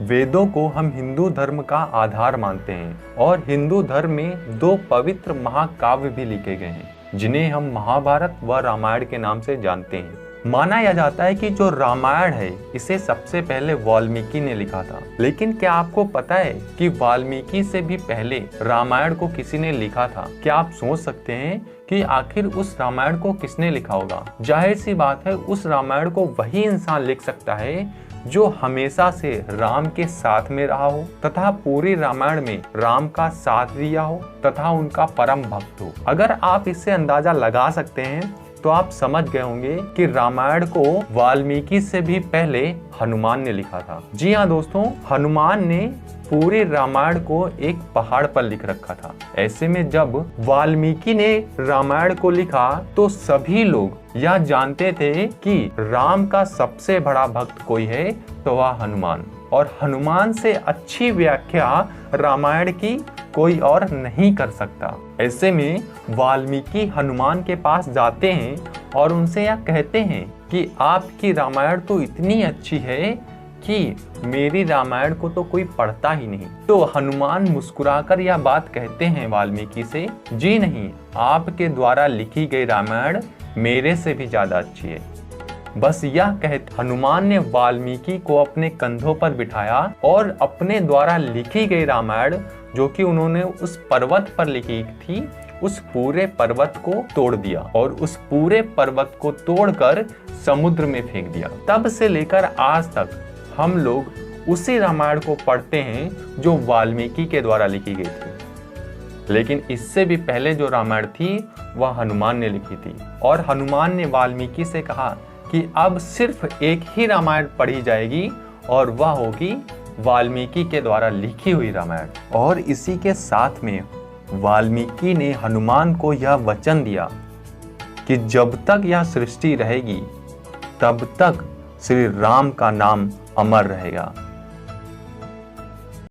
वेदों को हम हिंदू धर्म का आधार मानते हैं और हिंदू धर्म में 2 पवित्र महाकाव्य भी लिखे गए हैं जिन्हें हम महाभारत व रामायण के नाम से जानते हैं। माना यह जाता है कि जो रामायण है इसे सबसे पहले वाल्मीकि ने लिखा था। लेकिन क्या आपको पता है कि वाल्मीकि से भी पहले रामायण को किसी ने लिखा था? क्या आप सोच सकते हैं कि आखिर उस रामायण को किसने लिखा होगा? जाहिर सी बात है, उस रामायण को वही इंसान लिख सकता है जो हमेशा से राम के साथ में रहा हो तथा पूरी रामायण में राम का साथ दिया हो तथा उनका परम भक्त हो। अगर आप इससे अंदाजा लगा सकते हैं तो आप समझ गए होंगे कि रामायण को वाल्मीकि से भी पहले हनुमान ने लिखा था। जी हाँ दोस्तों, हनुमान ने पूरे रामायण को एक पहाड़ पर लिख रखा था। ऐसे में जब वाल्मीकि ने रामायण को लिखा तो सभी लोग यह जानते थे कि राम का सबसे बड़ा भक्त कोई है तो वह हनुमान, और हनुमान से अच्छी व्याख्या रामायण की कोई और नहीं कर सकता। ऐसे में वाल्मीकि हनुमान के पास जाते हैं और उनसे यह कहते हैं कि आपकी रामायण तो इतनी अच्छी है कि मेरी रामायण को तो कोई पढ़ता ही नहीं। तो हनुमान मुस्कुराकर यह बात कहते हैं वाल्मीकि से, जी नहीं, आपके द्वारा लिखी गई रामायण मेरे से भी ज्यादा अच्छी है। बस यह कहते हनुमान ने वाल्मीकि को अपने कंधों पर बिठाया और अपने द्वारा लिखी गई रामायण, जो कि उन्होंने उस पर्वत पर लिखी थी, उस पूरे पर्वत को तोड़ दिया और उस पूरे पर्वत को तोड़कर समुद्र में फेंक दिया। तब से लेकर आज तक हम लोग उसी रामायण को पढ़ते हैं जो वाल्मीकि के द्वारा लिखी गई थी। लेकिन इससे भी पहले जो रामायण थी वह हनुमान ने लिखी थी, और हनुमान ने वाल्मीकि से कहा कि अब सिर्फ एक ही रामायण पढ़ी जाएगी और वह होगी वाल्मीकि के द्वारा लिखी हुई रामायण। और इसी के साथ में वाल्मीकि ने हनुमान को यह वचन दिया कि जब तक यह सृष्टि रहेगी तब तक श्री राम का नाम अमर रहेगा।